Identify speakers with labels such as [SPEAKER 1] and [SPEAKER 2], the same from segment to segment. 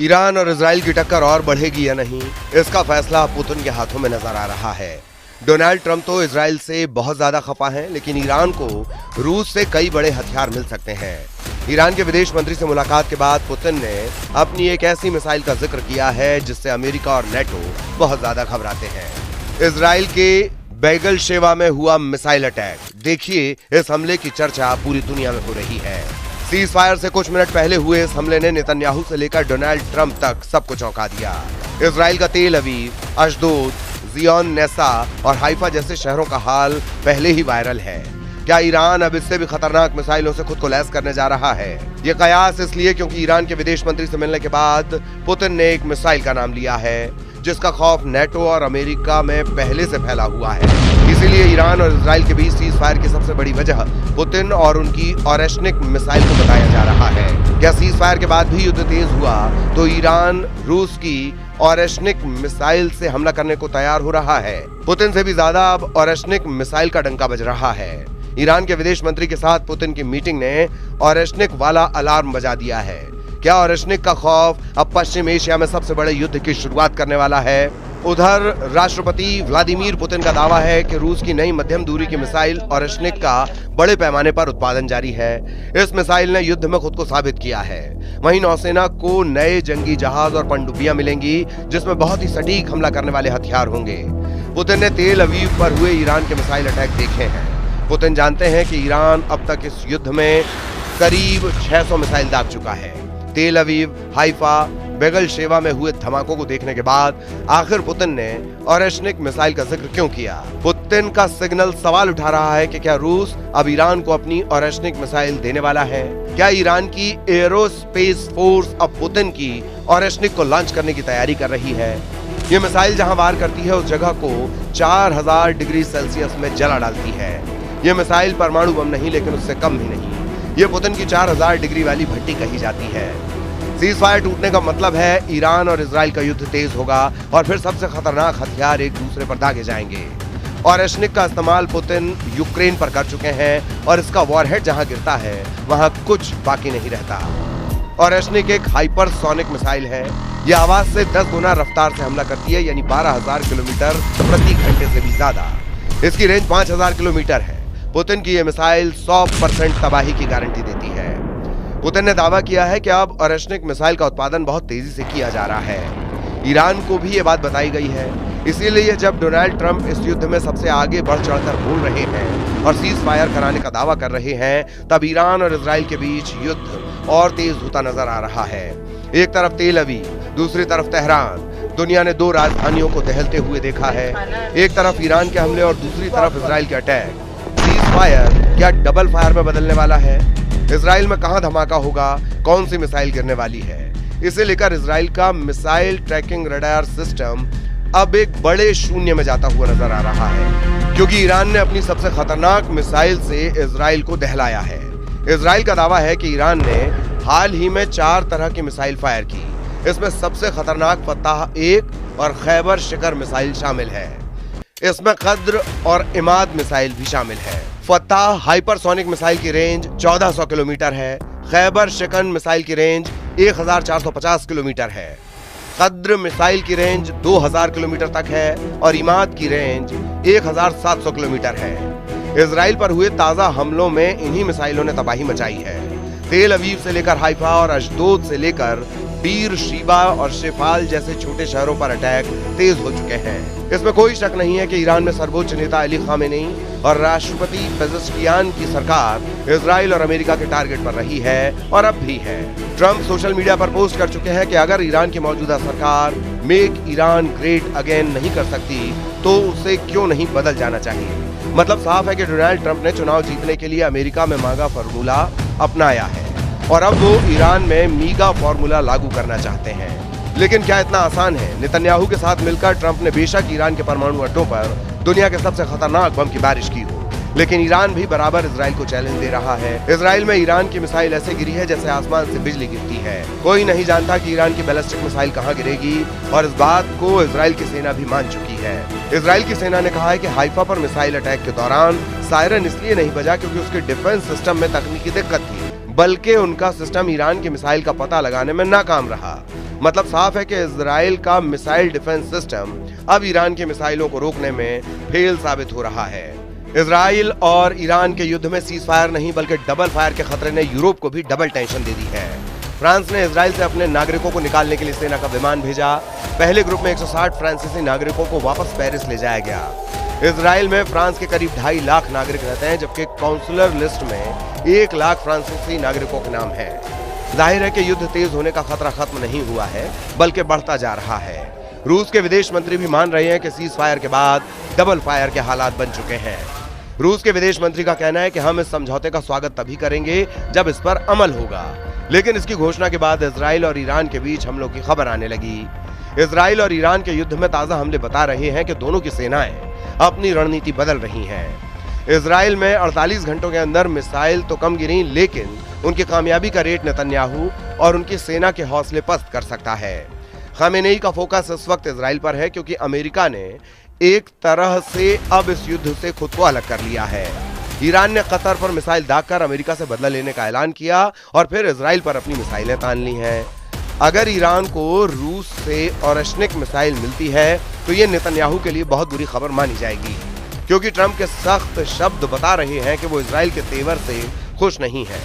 [SPEAKER 1] Iran और Israel की टक्कर और बढ़ेगी या नहीं, इसका फैसला पुतिन के हाथों में नजर आ रहा है। डोनाल्ड ट्रंप तो इजराइल से बहुत ज्यादा खफा हैं, लेकिन ईरान को रूस से कई बड़े हथियार मिल सकते हैं। ईरान के विदेश मंत्री से मुलाकात के बाद पुतिन ने अपनी एक ऐसी मिसाइल का जिक्र किया है जिससे अमेरिका और नेटो बहुत ज्यादा घबराते हैं। इजराइल के बैगल शेवा में हुआ मिसाइल अटैक, देखिए इस हमले की चर्चा पूरी दुनिया में हो रही है। सीज फायर से कुछ मिनट पहले हुए इस हमले ने नेतन्याहू से लेकर डोनाल्ड ट्रंप तक सबको चौंका दिया। इजराइल का तेल अवीव, अशदोद, जियोन नेसा और हाइफा जैसे शहरों का हाल पहले ही वायरल है। क्या ईरान अब इससे भी खतरनाक मिसाइलों से खुद को लैस करने जा रहा है? ये कयास इसलिए क्योंकि ईरान के विदेश मंत्री से मिलने के बाद पुतिन ने एक मिसाइल का नाम लिया है जिसका खौफ नेटो और अमेरिका में पहले से फैला हुआ है। इसीलिए ईरान और इजराइल के बीच सीज फायर की सबसे बड़ी वजह पुतिन और उनकी ऑरेशनिक मिसाइल को बताया जा रहा है। क्या सीज फायर के बाद भी युद्ध तेज हुआ तो ईरान रूस की ऑरेशनिक मिसाइल से हमला करने को तैयार हो रहा है। पुतिन से भी ज्यादा अब ऑरेशनिक मिसाइल का डंका बज रहा है। ईरान के विदेश मंत्री के साथ पुतिन की मीटिंग ने ऑरेशनिक वाला अलार्म बजा दिया है। क्या ऑरेशनिक का खौफ अब पश्चिम एशिया में सबसे बड़े युद्ध की शुरुआत करने वाला है? उधर राष्ट्रपति व्लादिमीर पुतिन का दावा है कि रूस की नई मध्यम दूरी की मिसाइल ऑरेशनिक का बड़े पैमाने पर उत्पादन जारी है। इस मिसाइल ने युद्ध में खुद को साबित किया है। वहीं नौसेना को नए जंगी जहाज और पनडुब्बियां मिलेंगी जिसमें बहुत ही सटीक हमला करने वाले हथियार होंगे। पुतिन ने तेल अवीव पर हुए ईरान के मिसाइल अटैक देखे हैं। पुतिन जानते हैं कि ईरान अब तक इस युद्ध में करीब 600 मिसाइल दाग चुका है। तेल अवीव, हाइफा, बैगल शेवा में हुए धमाकों को देखने के बाद आखिर पुतिन ने ऑरेशनिक मिसाइल का जिक्र क्यों किया? पुतिन का सिग्नल सवाल उठा रहा है कि क्या रूस अब ईरान को अपनी ऑरेशनिक मिसाइल देने वाला है? क्या ईरान की एरोस्पेस फोर्स अब पुतिन की ऑरेशनिक को लॉन्च करने की तैयारी कर रही है? ये मिसाइल जहां वार करती है उस जगह को 4000 डिग्री सेल्सियस में जला डालती है। ये मिसाइल परमाणु बम नहीं, लेकिन उससे कम भी नहीं। ये पुतिन की 4000 डिग्री वाली भट्टी कही जाती है। सीज फायर टूटने का मतलब है ईरान और इजराइल का युद्ध तेज होगा और फिर सबसे खतरनाक हथियार एक दूसरे पर दागे जाएंगे। ऑरेशनिक का इस्तेमाल पुतिन यूक्रेन पर कर चुके हैं और इसका वॉरहेड जहां गिरता है वहां कुछ बाकी नहीं रहता। ऑरेशनिक एक हाइपरसोनिक मिसाइल है। यह आवाज से 10 गुना रफ्तार से हमला करती है, यानी 12,000 किलोमीटर प्रति घंटे से भी ज्यादा। इसकी रेंज 5000 किलोमीटर है। पुतिन की यह मिसाइल 100% तबाही की गारंटी देती है। पुतिन ने दावा किया है कि अब ऑरेशनिक मिसाइल का उत्पादन बहुत तेजी से किया जा रहा है। ईरान को भी ये बात बताई गई है। इसीलिए जब डोनाल्ड ट्रंप इस युद्ध में सबसे आगे बढ़ चढ़कर बोल रहे हैं और सीज फायर कराने का दावा कर रहे हैं, तब ईरान और इजराइल के बीच युद्ध और तेज होता नजर आ रहा है। एक तरफ तेल अवीव, दूसरी तरफ तेहरान। दुनिया ने 2 राजधानियों को दहलते हुए देखा है। एक तरफ ईरान के हमले और दूसरी तरफ इजराइल के अटैक। सीज फायर क्या डबल फायर में बदलने वाला है? इजराइल में कहां धमाका होगा? कौन सी मिसाइल गिरने वाली है? इसे लेकर इजराइल का मिसाइल ट्रैकिंग रडार सिस्टम अब एक बड़े शून्य में जाता हुआ नजर आ रहा है, क्योंकि ईरान ने अपनी सबसे खतरनाक मिसाइल से इजराइल को दहलाया है। इजराइल का दावा है कि ईरान ने हाल ही में 4 तरह की मिसाइल फायर की। इसमें सबसे खतरनाक फताह-1 और खैबर शिखर मिसाइल शामिल है। इसमें कद्र और इमाद मिसाइल भी शामिल है। फताह हाइपरसोनिक मिसाइल की रेंज 1400 किलोमीटर है। खैबर शिकन मिसाइल की रेंज 1450 किलोमीटर है। कद्र मिसाइल की रेंज 2000 किलोमीटर तक है और इमाद की रेंज 1700 किलोमीटर है। इजराइल पर हुए ताजा हमलों में इन्हीं मिसाइलों ने तबाही मचाई है। तेल अवीव से लेकर हाइफा और अशदोद से लेकर बीर शीबा और शेफाल जैसे छोटे शहरों पर अटैक तेज हो चुके हैं। इसमें कोई शक नहीं है कि ईरान में सर्वोच्च नेता अली खामेनी और राष्ट्रपति पेजेश्कियान की सरकार इजराइल और अमेरिका के टारगेट पर रही है और अब भी है। ट्रंप सोशल मीडिया पर पोस्ट कर चुके हैं कि अगर ईरान की मौजूदा सरकार मेक ईरान ग्रेट अगेन नहीं कर सकती तो उसे क्यों नहीं बदल जाना चाहिए। मतलब साफ है कि डोनाल्ड ट्रंप ने चुनाव जीतने के लिए अमेरिका में मांगा फार्मूला अपनाया है और अब वो ईरान में मीगा फार्मूला लागू करना चाहते हैं। लेकिन क्या इतना आसान है? नेतन्याहू के साथ मिलकर ट्रंप ने बेशक ईरान के परमाणु अड्डों पर दुनिया के सबसे खतरनाक बम की बारिश की हो, लेकिन ईरान भी बराबर इजराइल को चैलेंज दे रहा है। इजराइल में ईरान की मिसाइल ऐसे गिरी है जैसे आसमान से बिजली गिरती है। कोई नहीं जानता कि ईरान की बैलिस्टिक मिसाइल कहां गिरेगी और इस बात को इजराइल की सेना भी मान चुकी है। इजराइल की सेना ने कहा है कि हाइफा पर मिसाइल अटैक के दौरान सायरन इसलिए नहीं बजा क्योंकि उसके डिफेंस सिस्टम में तकनीकी दिक्कत थी, बल्कि उनका सिस्टम ईरान की मिसाइल का पता लगाने में नाकाम रहा। मतलब साफ है कि इजराइल का मिसाइल डिफेंस सिस्टम अब ईरान की मिसाइलों को रोकने में फेल साबित हो रहा है। इजराइल और ईरान के युद्ध में सीज फायर नहीं बल्कि डबल फायर के खतरे ने यूरोप को भी डबल टेंशन दे दी है। फ्रांस ने इजराइल से अपने नागरिकों को निकालने के लिए सेना का विमान भेजा। पहले ग्रुप में 160 फ्रांसीसी नागरिकों को वापस पेरिस ले जाया गया। इजराइल में फ्रांस के करीब 2.5 लाख नागरिक रहते हैं, जबकि काउंसलर लिस्ट में 1 लाख फ्रांसीसी नागरिकों के नाम है। जाहिर है कि युद्ध तेज होने का खतरा खत्म नहीं हुआ है बल्कि बढ़ता जा रहा है। रूस के विदेश मंत्री भी मान रहे हैं कि सीज फायर के बाद डबल फायर के हालात बन चुके हैं। रूस के विदेश मंत्री का कहना है कि हम इस समझौते का स्वागत तभी करेंगे जब इस पर अमल होगा, लेकिन इसकी घोषणा के बाद इजराइल और ईरान के बीच हमलों की खबर आने लगी। इजराइल और ईरान के युद्ध में ताजा हमले बता रहे हैं कि दोनों की सेनाएं अपनी रणनीति बदल रही हैं। इजराइल में 48 घंटों के अंदर मिसाइल तो कम गिरी, लेकिन उनकी कामयाबी का रेट नेतन्याहू और उनकी सेना के हौसले पस्त कर सकता है। खामेनेई का फोकस इस वक्त इजराइल पर है, क्योंकि अमेरिका ने एक तरह से अब इस युद्ध से खुद को अलग कर लिया है। ईरान ने कतर पर मिसाइल दागकर अमेरिका से बदला लेने का ऐलान किया और फिर इजराइल पर अपनी मिसाइलें तान ली हैं। अगर ईरान को रूस से ऑरेशनिक मिसाइल मिलती है तो ये नेतन्याहू के लिए बहुत बुरी खबर मानी जाएगी, क्योंकि ट्रंप के सख्त शब्द बता रहे हैं कि वो इजराइल के तेवर से खुश नहीं है।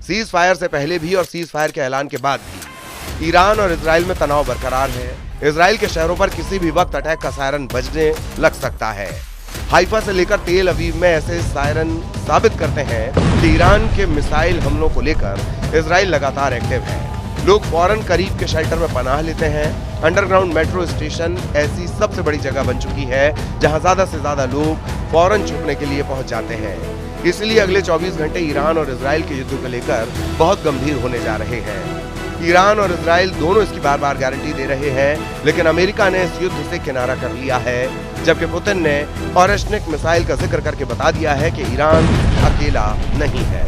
[SPEAKER 1] सीज फायर से पहले भी और सीज फायर के ऐलान के बाद भी ईरान और इजराइल में तनाव बरकरार है। इजराइल के शहरों पर किसी भी वक्त अटैक का सायरन बजने लग सकता है। हाइफा से लेकर तेल अवीव में ऐसे सायरन साबित करते हैं कि ईरान के मिसाइल हमलों को लेकर इजराइल लगातार एक्टिव है। लोग फौरन करीब के शेल्टर में पनाह लेते हैं। अंडरग्राउंड मेट्रो स्टेशन ऐसी सबसे बड़ी जगह बन चुकी है जहां ज्यादा से ज्यादा लोग फौरन छुपने के लिए पहुंच जाते हैं। इसलिए अगले 24 घंटे ईरान और इजराइल के युद्ध को लेकर बहुत गंभीर होने जा रहे हैं। ईरान और इजराइल दोनों इसकी बार बार गारंटी दे रहे हैं, लेकिन अमेरिका ने इस युद्ध से किनारा कर लिया है, जबकि पुतिन ने ऑरेशनिक मिसाइल का जिक्र करके बता दिया है कि ईरान अकेला नहीं है।